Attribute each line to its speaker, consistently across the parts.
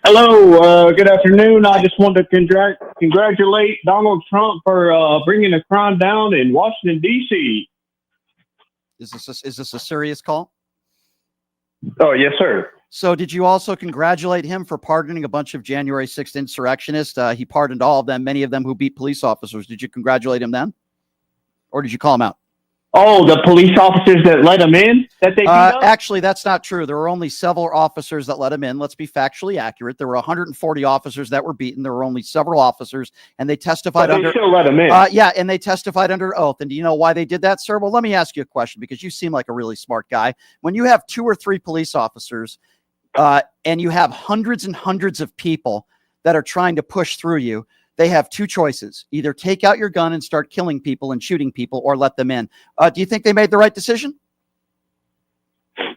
Speaker 1: Hello, good afternoon. I just wanted to congratulate Donald Trump for bringing the crime down in Washington, D.C.
Speaker 2: Is this a serious call?
Speaker 1: Oh, yes, sir.
Speaker 2: So did you also congratulate him for pardoning a bunch of January 6th insurrectionists? He pardoned all of them, many of them who beat police officers. Did you congratulate him then? Or did you call him out?
Speaker 1: Oh, the police officers that let him in? That they beat up?
Speaker 2: Actually, that's not true. There were only several officers that let him in. Let's be factually accurate. There were 140 officers that were beaten. There were only several officers, and they testified
Speaker 1: but they still let him in.
Speaker 2: Yeah, and they testified under oath. And do you know why they did that, sir? Well, let me ask you a question, because you seem like a really smart guy. When you have 2 or 3 police officers and you have hundreds and hundreds of people that are trying to push through you, they have 2 choices: either take out your gun and start killing people and shooting people, or let them in. Do you think they made the right decision?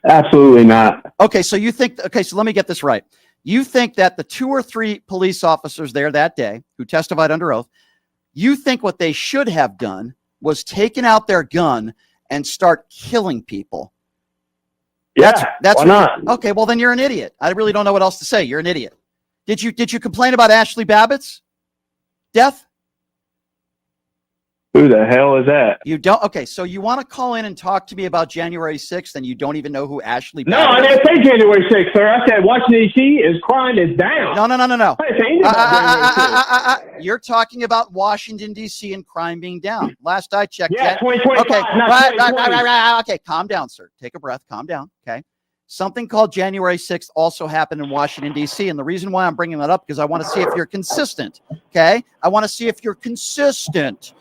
Speaker 1: Absolutely not.
Speaker 2: Okay, so let me get this right. You think that the 2 or 3 police officers there that day who testified under oath, you think what they should have done was taken out their gun and start killing people?
Speaker 1: Yeah,
Speaker 2: that's
Speaker 1: why not?
Speaker 2: Okay, well then you're an idiot. I really don't know what else to say. You're an idiot. Did you complain about Ashley Babbitt's death?
Speaker 1: Who the hell is that?
Speaker 2: You don't? Okay, so you want to call in and talk to me about January 6th and you don't even know who Ashley Babbitt is?
Speaker 1: No, I didn't say January 6th, sir. I said Washington, D.C. is crime is down.
Speaker 2: No.
Speaker 1: I didn't say anything about January 6th.
Speaker 2: You're talking about Washington, D.C. and crime being down. Last I checked.
Speaker 1: Yeah, 2025,
Speaker 2: okay,
Speaker 1: not 2020.
Speaker 2: right. Okay, calm down, sir. Take a breath. Calm down, okay? Something called January 6th also happened in Washington, D.C. And the reason why I'm bringing that up, because I want to see if you're consistent, okay? I want to see if you're consistent.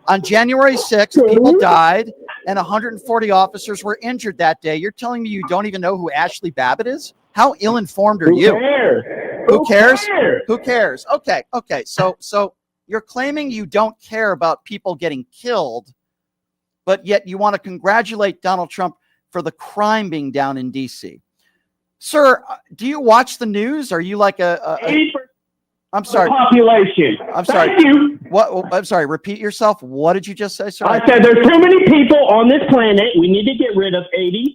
Speaker 2: On January 6th, people died and 140 officers were injured that day. You're telling me you don't even know who Ashley Babbitt is? How ill-informed are you? Who cares? Who cares? Okay. So you're claiming you don't care about people getting killed, but yet you want to congratulate Donald Trump for the crime being down in D.C. Sir, do you watch the news? Are you like I'm sorry.
Speaker 1: Population.
Speaker 2: I'm sorry.
Speaker 1: Thank you.
Speaker 2: What? I'm sorry. Repeat yourself. What did you just say, sir?
Speaker 1: I said there's too many people on this planet. We need to get rid of 80%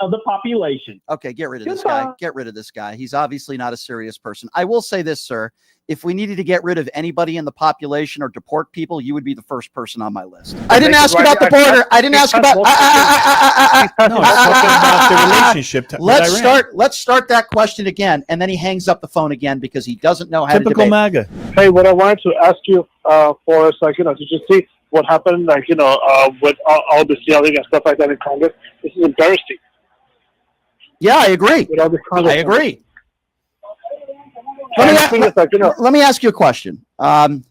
Speaker 1: of the population.
Speaker 2: Okay, get rid of this guy. Get rid of this guy. He's obviously not a serious person. I will say this, sir. If we needed to get rid of anybody in the population or deport people, you would be the first person on my list. I didn't ask about the border. I didn't ask about.
Speaker 3: No, about the relationship.
Speaker 2: Let's start that question again, and then he hangs up the phone again because he doesn't know how to debate.
Speaker 3: Typical MAGA.
Speaker 4: Hey, what I wanted to ask you for is, like, did you see what happened, like, with all this yelling and stuff like that in Congress? This is embarrassing.
Speaker 2: Yeah, I agree.
Speaker 4: With all this Congress
Speaker 2: I agree. Let me ask you a question. And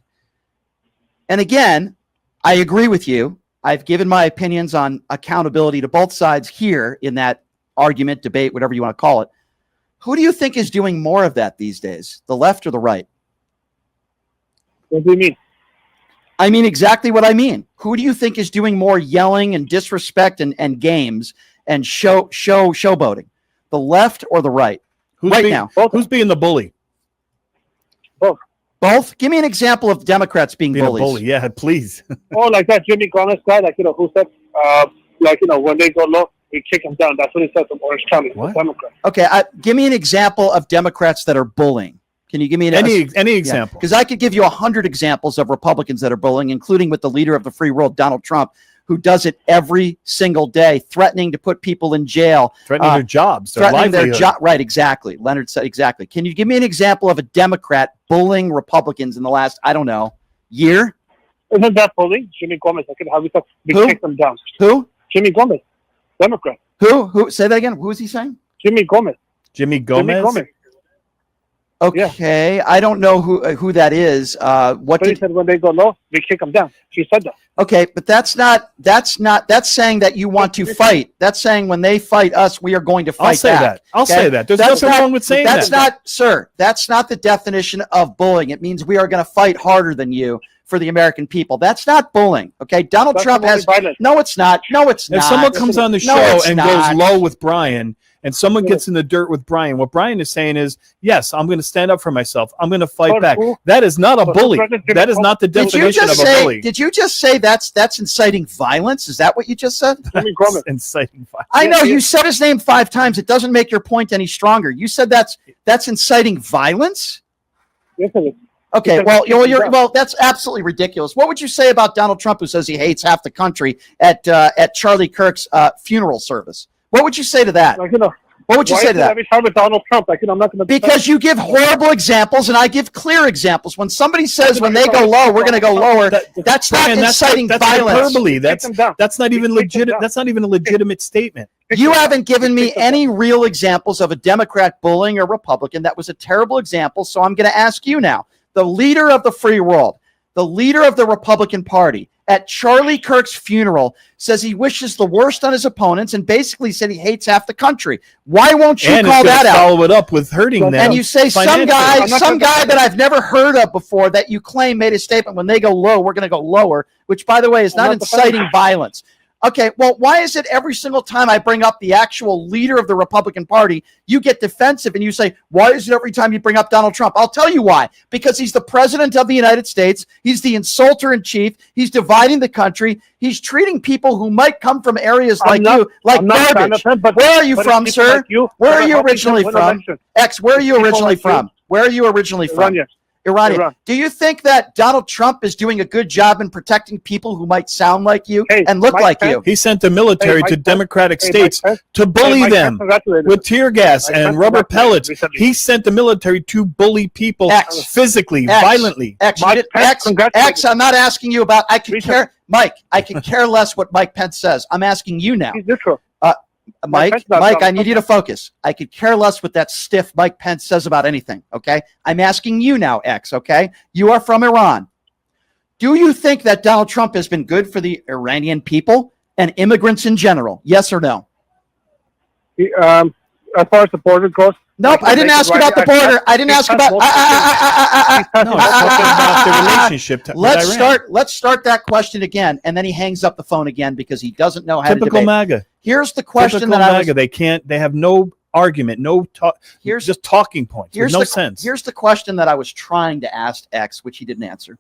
Speaker 2: again, I agree with you. I've given my opinions on accountability to both sides here in that argument, debate, whatever you want to call it. Who do you think is doing more of that these days, the left or the right?
Speaker 4: What do you mean?
Speaker 2: I mean exactly what I mean. Who do you think is doing more yelling and disrespect and games and showboating? The left or the right?
Speaker 3: Who's being the bully?
Speaker 2: Both? Give me an example of Democrats being bullies.
Speaker 3: A bully, yeah, please.
Speaker 4: Oh, like that Jimmy Gomez guy, who said, when they go low, we kick them down. That's what he said from Orange County, Democrats.
Speaker 2: Okay, give me an example of Democrats that are bullying. Can you give me
Speaker 3: any example?
Speaker 2: Because I could give you 100 examples of Republicans that are bullying, including with the leader of the free world, Donald Trump, who does it every single day, threatening to put people in jail.
Speaker 3: Threatening their jobs,
Speaker 2: threatening their job. Right, exactly. Leonard said exactly. Can you give me an example of a Democrat bullying Republicans in the last, I don't know, year?
Speaker 4: Isn't that bullying? Jimmy Gomez, how we kick them down.
Speaker 2: Who?
Speaker 4: Jimmy Gomez, Democrat.
Speaker 2: Who? Say that again. Who is he saying?
Speaker 4: Jimmy Gomez.
Speaker 3: Jimmy Gomez?
Speaker 2: Okay, yeah. I don't know who that is.
Speaker 4: He said when they go low, we kick them down. He said that.
Speaker 2: Okay, but that's saying that you want to fight. That's saying when they fight us, we are going to fight back.
Speaker 3: I'll say that. There's nothing wrong with saying that.
Speaker 2: That's not, sir, that's not the definition of bullying. It means we are going to fight harder than you for the American people. That's not bullying. Okay, Donald Trump has violence. No, it's not. No, it's not.
Speaker 3: If someone comes on the show and goes low with Brian and someone gets in the dirt with Brian, what Brian is saying is, yes, I'm going to stand up for myself. I'm going to fight back. That is not a bully. That is not the definition of a bully.
Speaker 2: Did you just say that's inciting violence? Is that what you just said?
Speaker 3: Inciting violence.
Speaker 2: I know you said his name 5 times. It doesn't make your point any stronger. You said that's inciting violence?
Speaker 4: Yes, it is.
Speaker 2: Okay, well, that's absolutely ridiculous. What would you say about Donald Trump, who says he hates half the country at Charlie Kirk's funeral service? What would you say to that?
Speaker 4: Like, you know,
Speaker 2: what would you say to that?
Speaker 4: Every time with Donald Trump, like, you know, I'm not going to.
Speaker 2: Because you give horrible examples and I give clear examples. When somebody says when they go low, we're going to go lower. That's not inciting violence.
Speaker 3: Hyperbole. That's not even legit. That's not even a legitimate statement.
Speaker 2: You haven't given me any real examples of a Democrat bullying a Republican. That was a terrible example. So I'm going to ask you now. The leader of the free world, the leader of the Republican Party, at Charlie Kirk's funeral says he wishes the worst on his opponents and basically said he hates half the country. Why won't you call that out?
Speaker 3: Follow it up with hurting them.
Speaker 2: And you say some guy that I've never heard of before that you claim made a statement when they go low, we're going to go lower, which, by the way, is not inciting violence. Okay, well, why is it every single time I bring up the actual leader of the Republican Party, you get defensive and you say, why is it every time you bring up Donald Trump? I'll tell you why. Because he's the president of the United States. He's the insulter in chief. He's dividing the country. He's treating people who might come from areas like garbage. Where are you from, sir? Where are you originally from? X, where are you originally from? Where are you originally from? Iranian. Do you think that Donald Trump is doing a good job in protecting people who might sound like you and look like you?
Speaker 3: He sent the military to democratic states to bully them with tear gas and rubber pellets. He sent the military to bully people physically, violently.
Speaker 2: X, I'm not asking you about, I could care less what Mike Pence says. I'm asking you now.
Speaker 4: He's neutral.
Speaker 2: Mike, I need you to focus. I could care less what that stiff Mike Pence says about anything, okay? I'm asking you now, X, okay? You are from Iran. Do you think that Donald Trump has been good for the Iranian people and immigrants in general? Yes or no?
Speaker 4: As far as the border goes,
Speaker 2: nope, I didn't ask about the border. I didn't ask about
Speaker 3: the relationship.
Speaker 2: Let's start that question again, and then he hangs up the phone again because he doesn't know how to debate.
Speaker 3: Typical MAGA.
Speaker 2: Here's the question
Speaker 3: they have no argument, no talk. Here's just talking points. There's no sense.
Speaker 2: Here's the question that I was trying to ask X, which he didn't answer.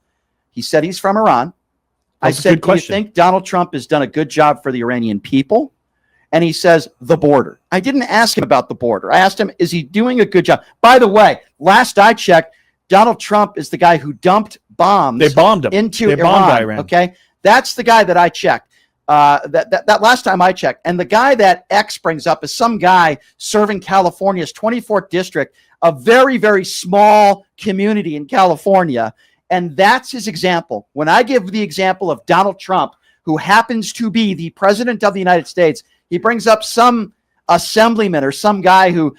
Speaker 2: He said he's from Iran. I said, do you think Donald Trump has done a good job for the Iranian people? And he says the border. I didn't ask him about the border. I asked him, is he doing a good job? By the way, last I checked, Donald Trump is the guy who dumped bombs.
Speaker 3: They bombed him
Speaker 2: into Iran. Okay, that's the guy that I checked. That last time I checked. And the guy that X brings up is some guy serving California's 24th district, a very, very small community in California. And that's his example. When I give the example of Donald Trump, who happens to be the president of the United States, he brings up some assemblyman or some guy who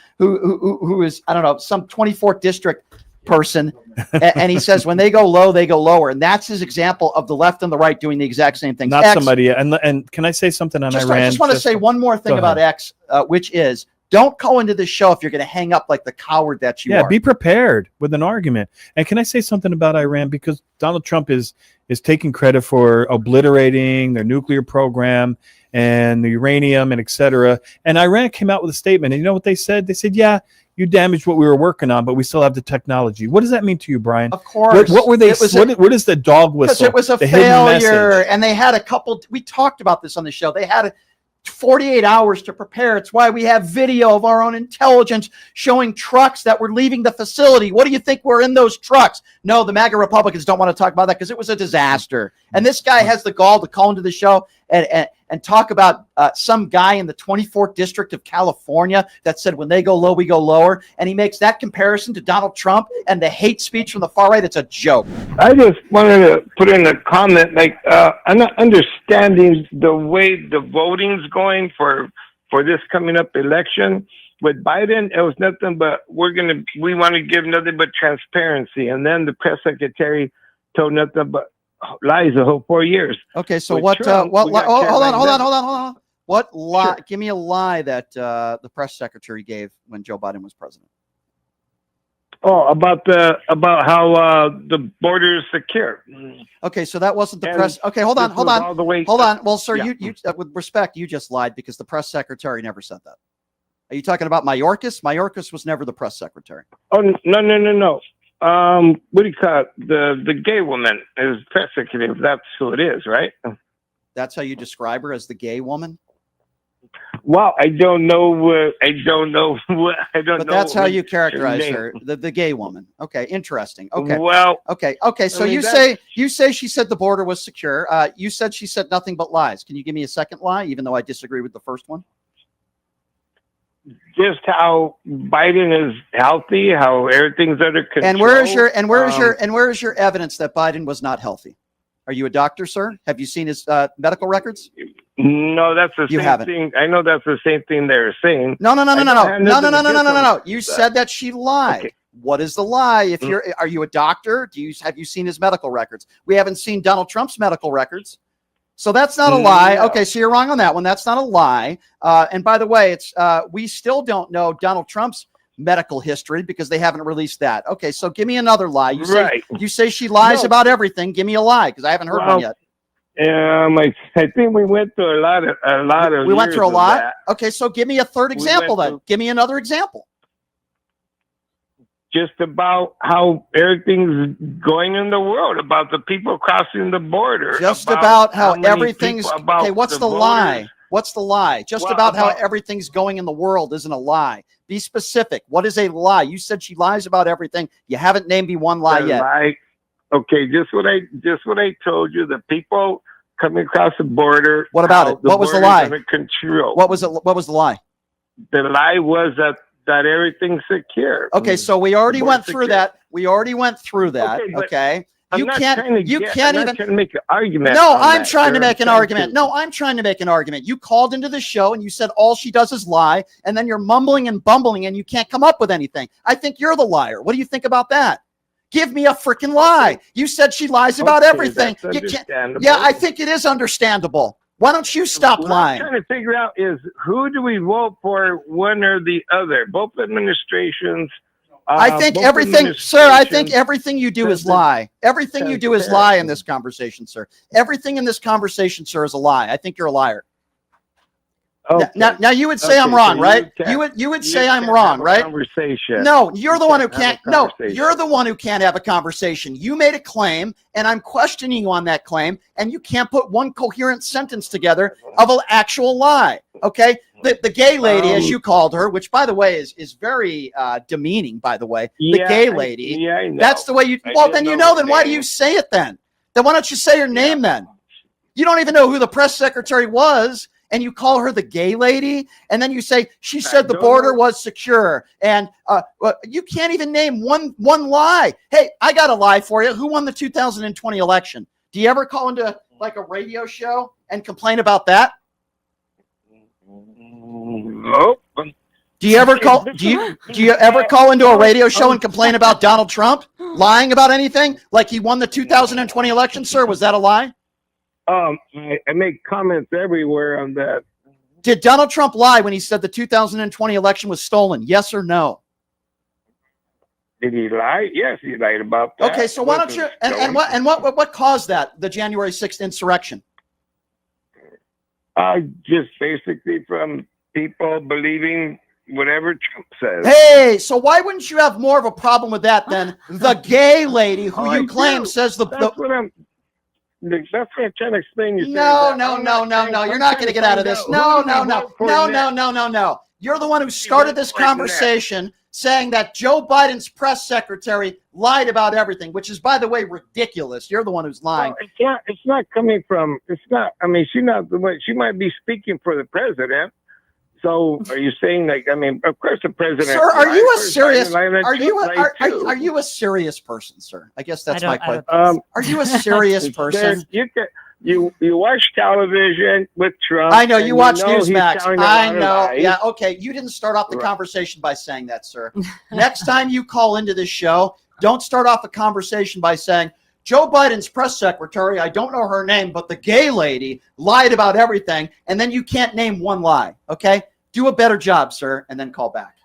Speaker 2: is, I don't know, some 24th district person. And he says, when they go low, they go lower. And that's his example of the left and the right doing the exact same thing.
Speaker 3: Not somebody. And can I say something on Iran?
Speaker 2: I just want to say one more thing about X, which is, don't call into this show if you're going to hang up like the coward that you are.
Speaker 3: Yeah, be prepared with an argument. And can I say something about Iran? Because Donald Trump is taking credit for obliterating their nuclear program and the uranium and et cetera. And Iran came out with a statement. And you know what they said? They said, yeah, you damaged what we were working on, but we still have the technology. What does that mean to you, Brian?
Speaker 2: Of course.
Speaker 3: What were they? What is the dog whistle?
Speaker 2: Because it was a failure. And they had a couple, we talked about this on the show. They had 48 hours to prepare. It's why we have video of our own intelligence showing trucks that were leaving the facility. What do you think were in those trucks? No, the MAGA Republicans don't want to talk about that because it was a disaster. And this guy has the gall to call into the show and talk about some guy in the 24th district of California that said when they go low, we go lower. And he makes that comparison to Donald Trump and the hate speech from the far right. It's a joke.
Speaker 5: I just wanted to put in a comment, like, I'm not understanding the way the voting's going for this coming up election. With Biden, it was nothing but we want to give nothing but transparency. And then the press secretary told nothing but lies the whole 4 years.
Speaker 2: Okay, so hold on. What lie? Sure. Give me a lie that the press secretary gave when Joe Biden was president.
Speaker 5: Oh, about how the border is secure.
Speaker 2: Okay, so that wasn't the press. Okay, hold on. Well, sir, you with respect, you just lied because the press secretary never said that. Are you talking about Mayorkas? Mayorkas was never the press secretary.
Speaker 5: Oh, no. What do you call it? The gay woman is press secretary. That's who it is, right?
Speaker 2: That's how you describe her, as the gay woman?
Speaker 5: Well, I don't know. I don't know.
Speaker 2: But that's how you characterize her, the gay woman. Okay, interesting. Okay.
Speaker 5: Well,
Speaker 2: Okay. So
Speaker 5: I mean,
Speaker 2: you say she said the border was secure. You said she said nothing but lies. Can you give me a second lie, even though I disagree with the first one?
Speaker 5: just how Biden is healthy, how everything's under control.
Speaker 2: And where is your evidence that Biden was not healthy? Are you a doctor, sir? Have you seen his medical records?
Speaker 5: No, that's the same thing. I know that's the same thing they're saying.
Speaker 2: No. You said that she lied.
Speaker 5: Okay.
Speaker 2: What is the lie? If are you a doctor? Have you seen his medical records? We haven't seen Donald Trump's medical records. So that's not a lie.
Speaker 5: No.
Speaker 2: Okay, so you're wrong on that one. That's not a lie. And by the way, it's we still don't know Donald Trump's medical history because they haven't released that. Okay, so give me another lie. You say she lies about everything. Give me a lie because I haven't heard one yet.
Speaker 5: I think we went through a lot of.
Speaker 2: We went through a lot.
Speaker 5: That.
Speaker 2: Okay, so give me a third example then. Give me another example.
Speaker 5: Just about how everything's going in the world, about the people crossing the border.
Speaker 2: Just about how everything's okay. What's the lie? What's the lie? Just about how everything's going in the world isn't a lie. Be specific. What is a lie? You said she lies about everything. You haven't named me one lie yet.
Speaker 5: Okay, just what I told you. The people coming across the border.
Speaker 2: What about it? What was the lie?
Speaker 5: Control.
Speaker 2: What was it? What was the lie?
Speaker 5: The lie was that everything's secure.
Speaker 2: Okay, so we already went through that. We already went through that. Okay.
Speaker 5: You can't even make an argument.
Speaker 2: No, I'm trying to make an argument. No, I'm trying to make an argument. You called into the show and you said all she does is lie, and then you're mumbling and bumbling and you can't come up with anything. I think you're the liar. What do you think about that? Give me a freaking lie. You said she lies about everything. You can't, yeah, I think it is understandable. Why don't you stop lying?
Speaker 5: What I'm trying to figure out is who do we vote for, one or the other? Both administrations.
Speaker 2: I think everything, sir, I think everything you do is lie. Everything you do is lie in this conversation, sir. Everything in this conversation, sir, is a lie. I think you're a liar. Okay. Now you would say I'm wrong, right? You would say I'm wrong, right?
Speaker 5: Conversation.
Speaker 2: No, you're the one who can't. No, you're the one who can't have a conversation. You made a claim, and I'm questioning you on that claim, and you can't put one coherent sentence together of an actual lie. Okay, the gay lady, as you called her, which by the way is very demeaning. By the way, the gay lady.
Speaker 5: I know.
Speaker 2: That's the way you. Well, then you know. Then why do you say it then? Then why don't you say her name then? You don't even know who the press secretary was. And you call her the gay lady, and then you say she said the border was secure, and you can't even name one lie. Hey, I got a lie for you. Who won the 2020 election? Do you ever call into like a radio show and complain about that?
Speaker 5: Nope.
Speaker 2: Do you ever call? Do you ever call into a radio show and complain about Donald Trump lying about anything, like he won the 2020 election? Sir, was that a lie?
Speaker 5: I make comments everywhere on that.
Speaker 2: Did Donald Trump lie when he said the 2020 election was stolen? Yes or no?
Speaker 5: Did he lie? Yes, he lied about that.
Speaker 2: Okay, so why don't you? And what caused that? The January 6th insurrection?
Speaker 5: Just basically from people believing whatever Trump says.
Speaker 2: Hey, so why wouldn't you have more of a problem with that than the gay lady who you claim says the?
Speaker 5: That's what I'm trying to explain.
Speaker 2: No. You're not going to get out of this. No. You're the one who started this conversation saying that Joe Biden's press secretary lied about everything, which is, by the way, ridiculous. You're the one who's lying.
Speaker 5: Well, it's not coming from. It's not. I mean, she's not the one. She might be speaking for the president. So, are you saying like? I mean, of course, the president.
Speaker 2: Sir, are you a serious? Are you a serious person, sir? I guess that's my question. Are you a serious person?
Speaker 5: You watch television with Trump.
Speaker 2: I know you watch Newsmax. I know. Yeah. Okay. You didn't start off the conversation by saying that, sir. Next time you call into this show, don't start off a conversation by saying Joe Biden's press secretary, I don't know her name, but the gay lady lied about everything, and then you can't name one lie. Okay. Do a better job, sir, and then call back.